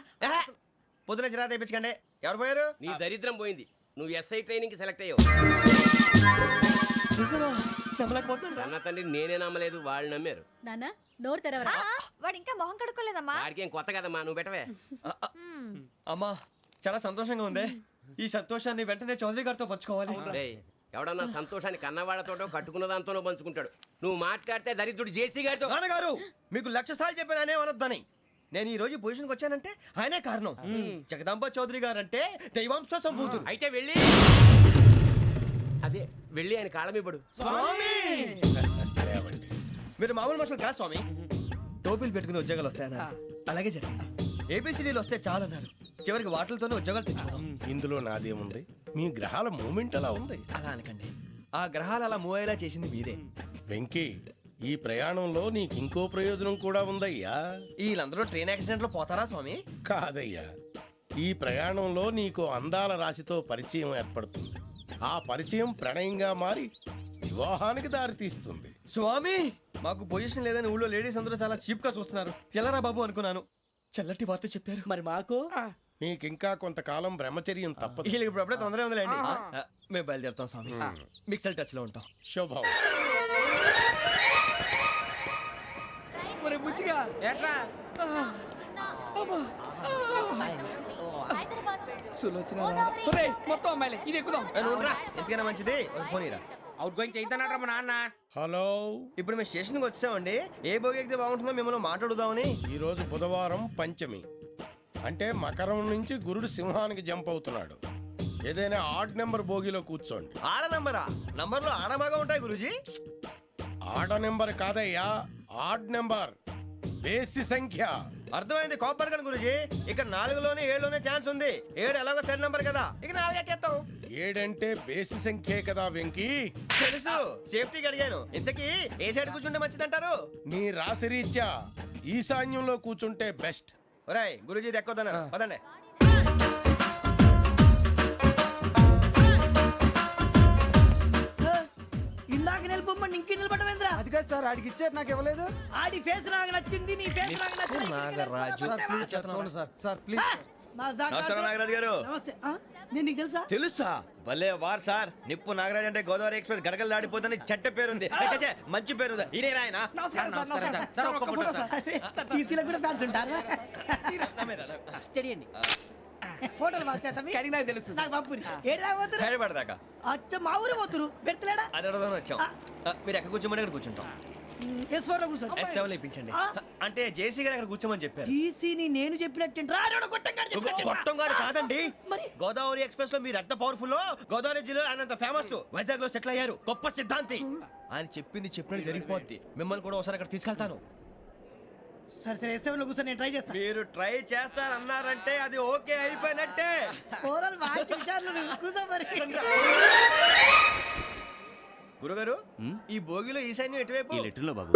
పొద్దున చిరా తెప్పించకండి. ఎవరు పోయారు? నీ దరిద్రం పోయింది. నువ్వు ఎస్ఐ ట్రైనింగ్ సెలెక్ట్ అయ్యావు. అన్న తండ్రి నేనే నమ్మలేదు, వాళ్ళు నమ్మారు. నాన్న నోరు తెరవరా. వాడు ఇంకా మొహం కడుక్కోలేదమ్మా. వాడికి ఏం కొత్త కదమ్మా, నువ్వు పెట్టవే. అమ్మా, చాలా సంతోషంగా ఉంది. ఈ సంతోషాన్ని వెంటనే చౌదరి గారితో పంచుకోవాలి. రేయ్, ఎవడన్నా సంతోషాన్ని కన్నవాళ్లతోటో కట్టుకున్న దాంతోనో పంచుకుంటాడు. నువ్వు మాట్లాడితే దరిద్రుడు జేసీ గారితో. నాన్నగారు, మీకు 1,00,000 సార్లు చెప్పాననే అనొద్దని. నేను ఈ రోజు పొజిషన్కి వచ్చానంటే ఆయనే కారణం. జగదాంబ చౌదరి గారు అంటే దైవాంశ సంభూతుడు. అయితే వెళ్ళి అదే వెళ్ళి ఆయన కాళ్ళమివ్వడు. మీరు మామూలు మనుషులు కాదు స్వామి. టోపీలు పెట్టుకుని ఉద్యోగాలు వస్తాయన్నారు, అలాగే జరిగింది. ఏబిసిడీలు వస్తే చాలన్నారు, చివరికి వాటిలతోనే ఉద్యోగాలు తెచ్చుకున్నాం. ఇందులో నాదేముంది? మీ గ్రహాల మూమెంట్ అలా ఉంది. అలా అనకండి, ఆ గ్రహాలు అలా మూవ్ అయ్యేలా చేసింది మీరే. వెంకీ, ఈ ప్రయాణంలో నీకు ఇంకో ప్రయోజనం కూడా ఉందయ్యా. వీళ్ళందరూ ట్రైన్ యాక్సిడెంట్ లో పోతారా స్వామి? కాదయ్యా, ఈ ప్రయాణంలో నీకు అందాల రాశితో పరిచయం ఏర్పడుతుంది. ఆ పరిచయం ప్రణయంగా మారి వివాహానికి దారితీస్తుంది. స్వామి, మాకు పొజిషన్ లేదని ఊళ్ళో లేడీస్ అందరూ చాలా చీప్ గా చూస్తున్నారు. ఎలారా బాబు అనుకున్నాను. చల్లటి వార్త చెప్పారు. మరి మాకు నీకింకా కొంతకాలం బ్రహ్మచర్యం తప్పదు. వీళ్ళకి ఇప్పుడు అప్పుడే తొందరగా ఉందిలేండి. మేము బయలుదేరుతాం స్వామి. మిక్సెల్ టచ్ లో ఉంటాం. శుభం. బుచ్చిగా ఏట్రా మొత్తం అమ్మాయిలే, ఇది ఎక్కుదాం. ఎందుకైనా మంచిది, ఫోన్ ఇరా. అవుట్ గోయింగ్ చేద్దానట్రా మా నాన్న. హలో, ఇప్పుడు మేము స్టేషన్కి వచ్చామండి. ఏ బోగి ఎక్కితే బాగుంటుందో మిమ్మల్ని మాట్లాడుదామని. ఈరోజు బుధవారం పంచమి, అంటే మకరం నుంచి గురుడు సింహానికి జంప్ అవుతున్నాడు. ఏదైనా ఆడ్ నెంబర్ బోగిలో కూర్చోండి. ఆడ నంబరా? నంబర్లో ఆడ బాగా ఉంటాయి గురూజీ. ఆడ నెంబర్ కాదయ్యా, ఆడ్ నెంబర్, బేసి సంఖ్య. అర్థమైంది, కాపర్ కన్ గురూజీ. ఇక్కడ 4లోనే 7లోనే ఛాన్స్ ఉంది. 7 ఎలాగో సెడ్ నంబర్ కదా, ఇక 4 ఎక్కేస్తాం. 7 అంటే బేసి సంఖ్యే కదా వెంకీ. తెలుసు, సేఫ్టీకి అడిగాను. ఇంతకీ ఏ సైడ్ కూర్చుంటే మంచిదంటారు? నీ రాశి రీత్యా ఈశాన్యంలో కూర్చుంటే బెస్ట్. ఒరేయ్, గురూజీ దెక్కొద్దన్నారు, పదండి. ఇందాక నిలబొమ్మని ఇంకే నిలబడమేంద్రా? అది కాదు సార్, ఆడికి ఇచ్చారు, నాకు ఇవ్వలేదు. ఆడి ఫేస్ నాకు నచ్చింది, నీ ఫేస్ నాకు నచ్చింది. Nagaraju. Sir please sir, sir please. నమస్కారం నాగరాజు గారు. నమస్తే. నేను నీకు తెలుసా? తెలుసా? భలే వార్ సార్. నిప్పు నాగరాజ్ అంటే గోదావరి ఎక్స్ప్రెస్ గడగలు దాడిపోతుంది చెట్ట పేరుంది. ఛే, మంచి పేరుంది. ఇదే ఆయన. నమస్కారం సార్, నమస్కారం సార్. ఒక్క ఫోటో సార్. సార్ టీసీలో కూడా ఫ్యాన్స్ ఉంటారా? స్టడీ అండి. ఫోటోలు బాగా చేస్తాం. కడిగినా తెలుసు. నాకు పంపుని. ఏడా పోతురు? హైదరాబాద్ అచ్చ మా ఊరు పోతురు. బెర్తలేడా? అది అడగదామని వచ్చాం. మీరు ఎక్కడ కూర్చోమని అక్కడ కూర్చుంటాం. S4 లో కూర్చో. S7 ఇప్పించండి. అంటే జేసీ గారు అక్కడ కూర్చోమని చెప్పారు. టీసీని నేను చెప్పినట్టు రాడు గొట్టం గారు కాదండి. మరి? గోదావరి ఎక్స్ప్రెస్ లో మీరు ఎంత పవర్ఫుల్. గోదావరి జిల్లా ఆయన అంత ఫేమస్. వైజాగ్ లో సెటిల్ అయ్యారు. గొప్ప సిద్ధాంతి. ఆయన చెప్పింది చెప్పినట్టు జరిగిపోద్ది. మిమ్మల్ని కూడా ఒకసారి అక్కడ తీసుకెళ్తాను. సరే సరే S7 లో కూర్చో, నేను ట్రై చేస్తాను. మీరు ట్రై చేస్తారన్నారంటే అది ఓకే అయిపోయినట్టే. ఓవరాల్ బాగా విషయాలు కూర్చో మరి. గురుగారు ఈ భోగిలో ఈశాన్యం ఎటువైపు? లెటర్లో బాబు.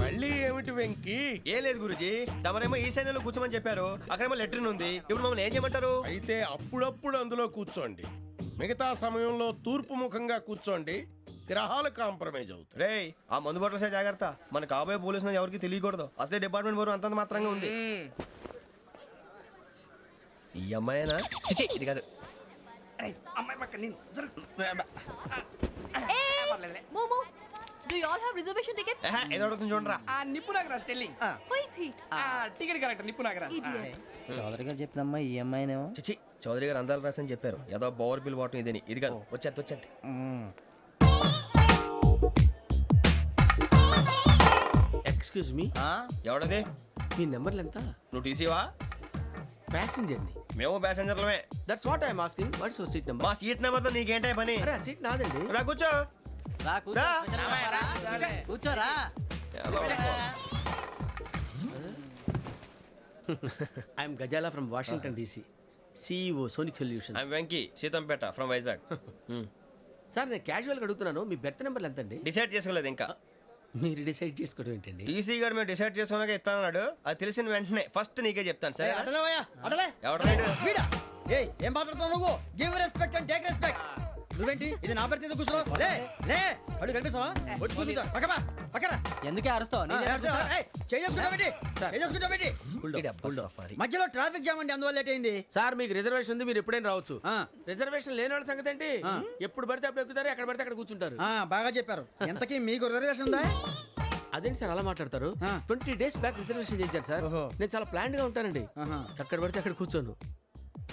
మళ్ళీ ఏమిటి వెంకీ? ఏం లేదు గురుజీ, తమరేమో ఈశాన్యంలో కూర్చోమని చెప్పారు. అక్కడేమో లెట్రిన్ ఉంది. ఇప్పుడు మమ్మల్ని ఏం చేయమంటారు? అయితే అప్పుడప్పుడు అందులో కూర్చోండి. మిగతా సమయంలో తూర్పు ముఖంగా కూర్చోండి. గ్రహాలు కాంప్రమైజ్ అవుతాయి. రే ఆ మందు బాటలసే జాగ్రత్త. మన కాబోయే పోలీసులు ఎవరికి తెలియకూడదు. అసలే డిపార్ట్మెంట్ బోరు అంతంత మాత్రంగా ఉంది. ఈ అమ్మాయినా? చిచి, ఇది కాదు. అమ్మాయి పక్క నేను Momo, do you all have reservation tickets? ఏదో అడుగుతుంది చూడరా. నిప్పు Nagaraj telling. Who is he? Ticket correct నిప్పు నాగరాజ్. Idiots. చౌదరి గారు చెప్పినమ్మా ఈ అమ్మాయినేమో. చిచి, చౌదరి గారు అందాలు రాసని చెప్పారు. ఏదో బోర్ బిల్ వాటం ఇదని. ఇది కాదు. వచ్చేది. Excuse me, ఎవడది? మీ నెంబర్లు ఎంత? నువ్వు టీసీవా? ప్యాసింజర్ ని. మేము ప్యాసెంజర్లమే. That's what I'm asking. What's your seat number? మా సీట్ నెంబర్తో నీకేంటే పని? అరే ఆ సీట్ నాదండి. రా కూర్చో. కూర్చోరా. I'm Ghazala from Washington DC, CEO Sonic Solution. I'm Venky, Seethampeta from Vizag. Sir నేను క్యాజువల్గా అడుగుతున్నాను, మీ బెర్త్ నెంబర్లు ఎంత అండి? డిసైడ్ చేసుకోలేదు ఇంకా. మీరు డిసైడ్ చేసుకోవడం ఏంటండి? టీసీ గారు మేము డిసైడ్ చేసుకున్నాక ఇస్తానన్నాడు. అది తెలిసిన వెంటనే ఫస్ట్ నీకే చెప్తాను. సరే అడలే ఎవడ ఏం మాట్లాడుతున్నావు నువ్వు? Give respect and take respect. నువ్వేంటి ఇది నా పరిస్థితి కూర్చున్నావు? లే లే అడుగు కనిపిస్తావా? వచ్చి కూర్చుంటా. పక్కరా ఎందుకే అరుస్తావు? మధ్యలో ట్రాఫిక్ జామ్ అండి, అందువల్ల లేట్ అయింది. సార్ మీకు రిజర్వేషన్ ఉంది, మీరు ఎప్పుడైనా రావచ్చు. రిజర్వేషన్ లేని వాళ్ళ సంగతి ఏంటి? ఎప్పుడు పడితే అప్పుడు ఎక్కుతారు, ఎక్కడ పడితే అక్కడ కూర్చుంటారు. బాగా చెప్పారు. ఎంతకీ మీకు రిజర్వేషన్ ఉందా? అదేంటి సార్ అలా మాట్లాడతారు? 20 days బ్యాక్ రిజర్వేషన్ చేశారు సార్. నేను చాలా ప్లాన్డ్ గా ఉంటానండి. అక్కడ పడితే అక్కడ కూర్చోను.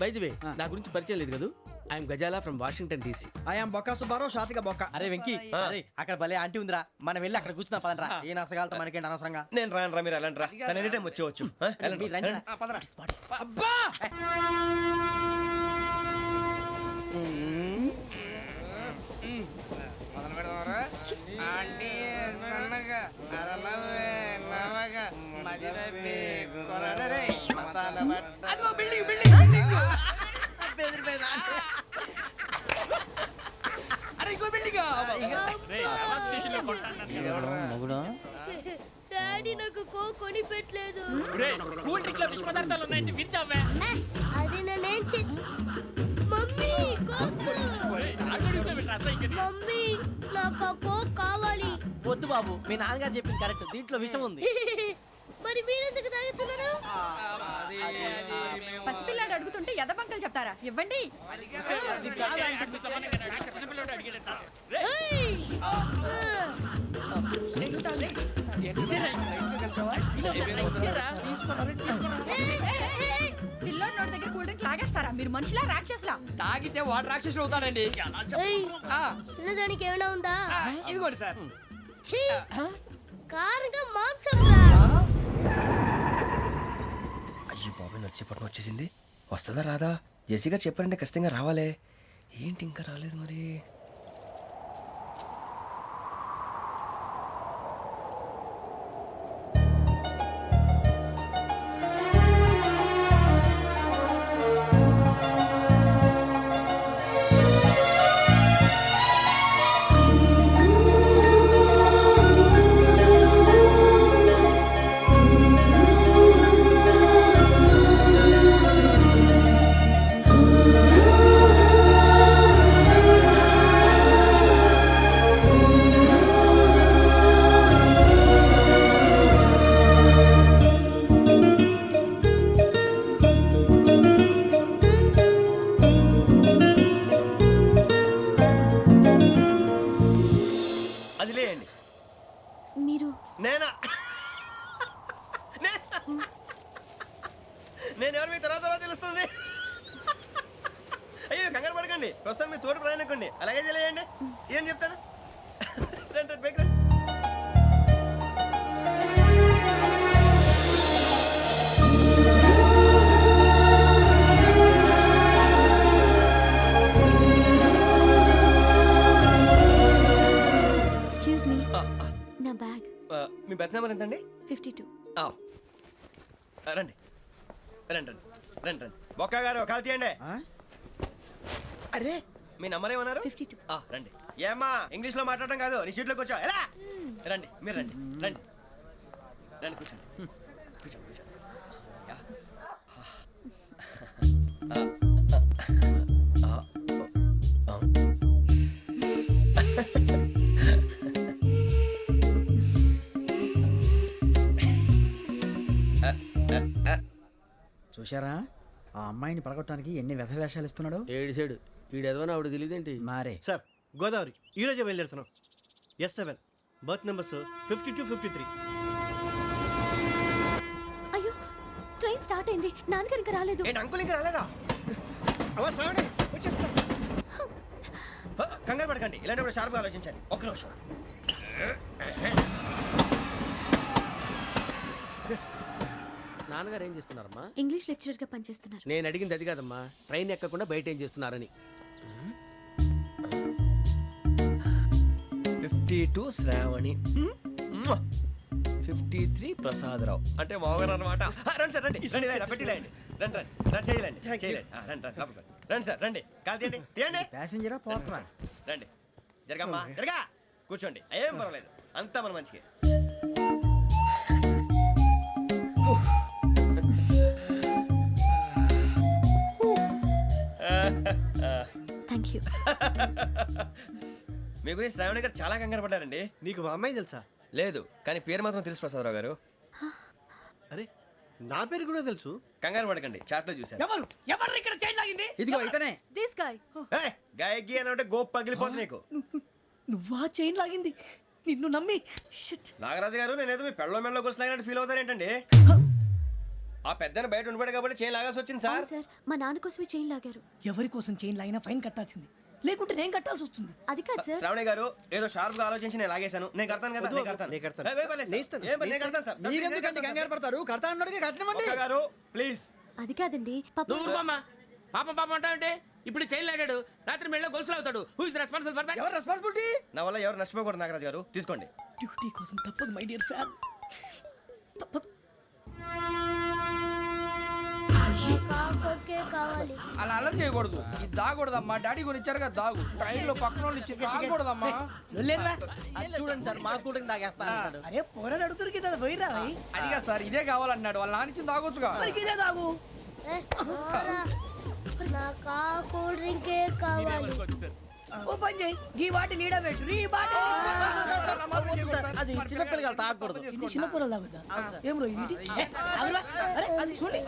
బై ది వే, నా గురించి పరిచయం లేదు కదా. I'm Ghazala from Washington DC. I'm Bokka Subbarao, షాతిక బొక్క. అరే వెంకీ, అరే అక్కడ భలే ఆంటీ ఉందిరా, మనం వెళ్ళి అక్కడ కూర్చున్నా పదండ్రా. ఏ నసగాలతో మనకేంటి అనవసరంగా. నేను రాను రా, మీరు వెళ్ళండి రా. తన ఎనీ టైం వచ్చేవచ్చు. అబ్బా డాడీ నాకు కోక్ కొని పెట్టలేదు. కూల్ డ్రింక్ లో విష పదార్థాలు ఉన్నాయంటే విరిచావే. అది నేనేం మమ్మీ కోక్. మమ్మీ నాకు ఆ కోక్ కావాలి. వద్దు బాబు, మీ నాన్నగారు చెప్పింది కరెక్ట్. దీంట్లో విషయం ఉంది. మరి మీరెందుకు తాగుతున్నారు? పసిపిల్లాడు అడుగుతుంటే ఎదబంకలు చెప్తారా? ఇవ్వండి. పిల్లోడి నోటి దగ్గర కూల్ డ్రింక్ లాగేస్తారా? మీరు మనుషులా రాక్షసులా? తాగితే వాడు రాక్షసుడు అవుతాడండి. తినడానికి ఏమైనా ఉందా? ఇదిగోండి సార్. కారంగా మాంసం. అయ్యి బాబాయ్, నడిచిపట్నం వచ్చేసింది. వస్తుందా రాదా? జేసీ గారు చెప్పారంటే ఖచ్చితంగా రావాలే. ఏంటి ఇంకా రాలేదు మరి? నేను ఎవరు మీ తర్వాత తెలుస్తుంది. అయ్యో కంగారు పడకండి, ప్రస్తుతం మీ తోటి ప్రయాణకండి. అలాగే తెలియండి, ఏం చెప్తాను. రండి రండి, పైకి రండి. ఎక్స్క్యూజ్ మీ, నా బ్యాగ్. మీ బెత్ నెంబర్ ఎంతండి? 52. రండి రండి రండి రండి రండి. బొక్క గారు కాల్ తీయండి. అరే మీ నంబర్ ఏమన్నారు? 52. రండి. ఏమ్మా ఇంగ్లీష్ లో మాట్లాడడం కాదు, నీ సీట్లో కూర్చో. ఎలా రండి, మీరు రండి రండి రండి, కూర్చోండి కూర్చోండి కూర్చోండి. యా. చూశారా ఆ అమ్మాయిని పడగొట్టడానికి ఎన్ని వ్యధ వేషాలు ఇస్తున్నాడు. ఏడు సైడు ఈడు ఎదవని ఆవిడ తెలియదేంటి? మారే సార్ గోదావరి ఈరోజే బయలుదేరుతున్నాం. S7 berth numbers 52, 53. అయ్యో, ట్రైన్ స్టార్ట్ అయింది. నాన్నగారు ఇంకా రాలేదు. ఏంటి అంకుల్ ఇంకా రాలేదా? కంగారు పడకండి, ఇలాంటప్పుడు షార్ప్గా ఆలోచించాలి. ఒక్క నిమిషం. నాన్నగారు ఏం చేస్తున్నారమ్మా? ఇంగ్లీష్ లెక్చరర్ గా పనిచేస్తున్నారు. నేను అడిగింది అది కాదమ్మా, ట్రైన్ ఎక్కకుండా బయట ఏం చేస్తున్నారని. 52 శ్రావణి, 53 ప్రసాదరావు అంటే మామగారు అనమాట. రండి సార్ రండి రండి, ఇలా పెట్టి లేండి. రండి రండి రండి, చేయలేండి చేయలేండి. రండి రండి లోపలికి రండి. రండి సార్ రండి, కాల్ తీయండి తీయండి. ప్యాసింజరా పోట్రా. రండి జరగమ్మా జరగా, కూర్చోండి. ఏం పర్వాలేదు, అంతా మన మంచిగా. Thank you. మీ గురించి శ్రావణి గారు చాలా కంగారు పడ్డారండి. నీకు మా అమ్మాయి తెలుసా? లేదు, కానీ పేరు మాత్రం తెలుసు ప్రసాదరావు గారు. అరే నా పేరు కూడా తెలుసు. కంగారు పడకండి, చాట్లో చూశాను. ఎవరు ఇక్కడ చైన్ లాగింది? ఇదిగో ఇతనే. This guy. గాయకి అని అంటే గోప్ పగిలిపోతుంది నీకు. నువ్వా చైన్ లాగింది? నిన్ను నమ్మి. నాగరాజు గారు, నేనేదో మీ పెళ్ళ మెళ్ళ కొలిసిలాగినట్టు ఫీల్ అవుతారేంటండి? ఆ పెద్దని బయట ఉండిపోయాడు కాబట్టి చైన్ లాగాల్సి వచ్చింది సార్. సార్, మా నాన్న కోసమే చైన్ లాగారు. ఎవరి కోసం చైన్ లాగినా ఫైన్ కట్టాల్సింది, లేకుంటే నేను కట్టాల్సి వస్తుంది. అది కాదు సార్. శ్రావణి గారు ఏదో షార్ప్ గా ఆలోచించి నేను లాగేశాను. నేను కడతాను కదా, నేను కడతాను. నేను కడతాను సార్. మీరెందుకంటే కంగారు పడతారు? కడతా అన్నాడుగా కట్టమండి. ఒక్క గారు ప్లీజ్. అది కాదండి, నువ్వు ఊరుకోమ్మా. పాపం పాపం అంటావంటే ఇప్పుడు చైన్ లాగాడు, రాత్రి మెళ్ళ గొలుసులు అవుతాడు. Who is responsible for that? ఎవరు రెస్పాన్సిబిలిటీ? నా వల్ల ఎవరు నష్టపోకూడదు నాగరాజు గారు, తీసుకోండి. డ్యూటీ కోసం తప్పదు మై డియర్ ఫ్యాన్, తప్పదు. అలా అలర్ట్ చేయకూడదు. ఇది దాగకూడదమ్మా. డాడీ కొని ఇచ్చారు కదా దాగు. ట్రైన్ లో పక్కన వాళ్ళు ఇచ్చి దాగకూడదమ్మా. చూడండి సార్, మా కూడా తాగేస్తా. అరే పోరాడు అడుగుతారు కదా, పోయిరా. అదిగా సార్, ఇదే కావాలన్నాడు. వాళ్ళ నాన్న ఇచ్చింది తాగొచ్చుగా. ఇదే తాగు. కూల్ డ్రింకే కావాలి. ఓ పని చేయి, ఈ బాటి లీడ పెట్టు. ఈ బాటి అది చిన్నపిల్లలు తాగకూడదు. ఇది చిన్న పొరలు తాగుతా. ఏం రో ఇది? అరే అది చూడండి.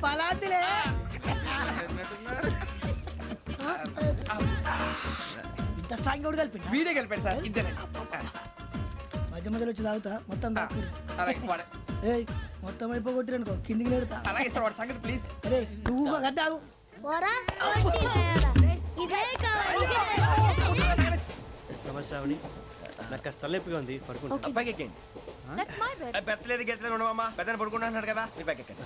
పలాతిలే. ఇంత స్ట్రాంగ్ కూడా కలిపి వీడే గెలిపాడు సార్, ఇద్దరే. మధ్య మధ్యలో వచ్చి తాగుతా, మొత్తం తాగు. అలాగే వాడు. ఏయ్ మొత్తం అయిపోగొట్టిరనుకో, కిందికి నేడుతా. అలాగే సార్, వాడు సంగతి ప్లీజ్. అరే నువ్వు గద్దాగు. నమస్తే శ్రావణి, నాకు కాస్త తలెప్పిగా ఉంది, పడుకుంటా. అబ్బాయికి ఎక్కండి. పెట్టలేదు గెట్టలేదు ఉండవమ్మా. పెద్దని పడుకుంటున్నాడు కదా, మీ బ్యాగ్ ఎక్కండి.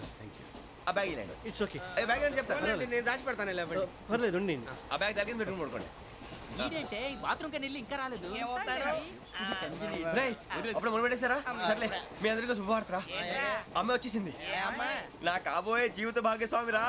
ఆ బ్యాగ్ ఇలాండి. It's okay. బ్యాగ్ అని చెప్తాను, నేను దాచి పెడతాను. పర్లేదు ఉండి. ఆ బ్యాగ్ తగ్గింది పెట్టుకుని పడుకోండి. బాత్రూమ్ కి వెళ్ళి ఇంకా రాలేదు. అప్పుడు మొదలు పెట్టేశారా? సర్లే, మీ అందరికీ శుభవార్తరా. అమ్మాయి వచ్చేసింది, నా కాబోయే జీవిత భాగ్యస్వామిరా.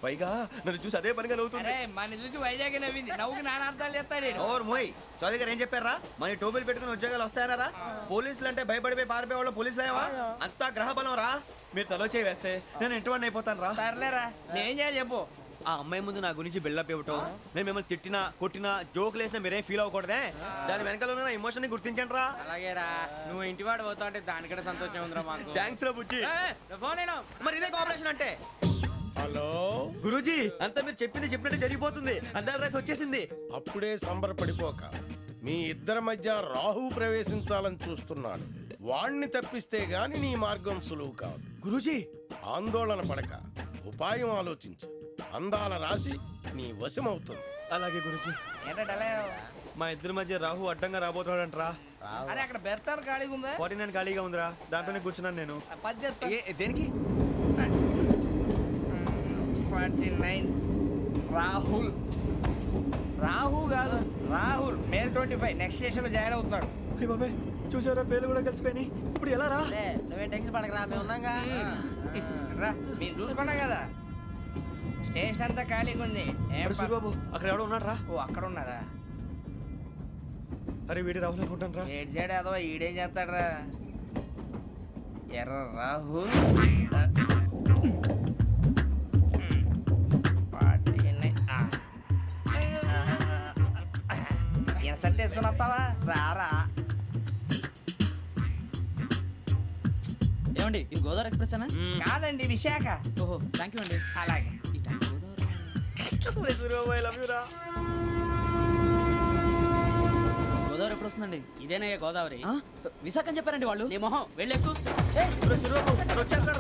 పైగా నన్ను చూసి అదే పనిగా నవ్వుతుంది. మన చూసి వైజాగ్ నవ్వింది. నవ్వుకి నాన్న అర్థాలు చెప్తాడు. ఓర్ మోయ్, చౌదరి గారు ఏం చెప్పారా? మన టోబీలు పెట్టుకుని ఉద్యోగాలు వస్తాయనరా? పోలీసులు అంటే భయపడిపోయి పారిపోయే వాళ్ళు పోలీసులు అయ్యావా? అంతా గ్రహ బలం రా. మీరు తలో చేయి వేస్తే నేను ఇంటివాడిని అయిపోతాను రా. సర్లేరా, నేనేం చేయాలి చెప్పు. ఆ అమ్మాయి ముందు నా గురించి బిల్డప్ ఇవ్వటం, నేను మిమ్మల్ని తిట్టినా కొట్టినా జోకులు వేసినా మీరేం ఫీల్ అవ్వకూడదే. దాని వెనకాల ఉన్న ఎమోషన్ ని గుర్తించండి రా. అలాగేరా, నువ్వు ఇంటివాడు పోతా అంటే దానికంటే సంతోషం ఉందిరా మాకు. థ్యాంక్స్ రా బుజ్జి. ఫోన్ మరి ఇదే కోఆపరేషన్ అంటే. హలో గురూజీ, అంతా మీరు చెప్పింది చెప్పినట్టు జరిగిపోతుంది. అందాల రైస్ వచ్చేసింది. అప్పుడే సంబరపడిపోక మీ ఇద్దరి మధ్య రాహు ప్రవేశించాలని చూస్తున్నాడు. వాణ్ణి తప్పిస్తే గాని నీ మార్గం సులువు కాదు. గురూజీ ఆందోళన పడక ఉపాయం ఆలోచించు. అందాల రాశి నీ వశమవుతుంది. అలాగే గురూజీ. ఏంటంటే మా ఇద్దరి మధ్య రాహు అడ్డంగా రాబోతున్నాడంట్రా. అరే అక్కడ బెర్తాను ఖాళీగా ఉందా? 49 ఖాళీగా ఉందిరా, దాంట్లోనే కూర్చున్నాను నేను. పది చెప్తా. దేనికి? 49 రాహుల్. రాహు కాదు రాహుల్. మే 25 నెక్స్ట్ స్టేషన్ లో జాయిన్ అవుతున్నాడు. హే బాబే, చూసారా పేర్లు కూడా కలిసిపోయినాయి. ఇప్పుడు ఎలా రా? నువ్వే టెన్షన్ పడకరా, మేము ఉన్నాగా. రా మీరు చూసుకున్నా కదా, స్టేషన్ అంతా ఖాళీగా ఉంది. ఏం అరే సూరిబాబు, అక్కడ ఎవడో ఉన్నాడు రా. ఓ అక్కడ ఉన్నారా? అరే వీడి రాహుల్ అనుకుంటాను రా. ఏడు సైడ్ అదో ఈడేం చేస్తాడరా? ఎర్ర రాహుల్. ఇన్సల్ట్ వేసుకుని వస్తావా? రారా. ఏమండి ఇది గోదావరి ఎక్స్ప్రెస్ అనా? కాదండి విశాఖ. ఓహో థ్యాంక్ యూ అండి. అలాగే. సూరిబాబు ఐ లవ్ యు రా. గోదావరి ఎప్పుడు వస్తుందండి? ఇదేనయ్య గోదావరి. విశాఖ అని చెప్పారండి వాళ్ళు. నీ మొహం వెళ్ళెక్కు. సూరిబాబు వచ్చేస్తాడు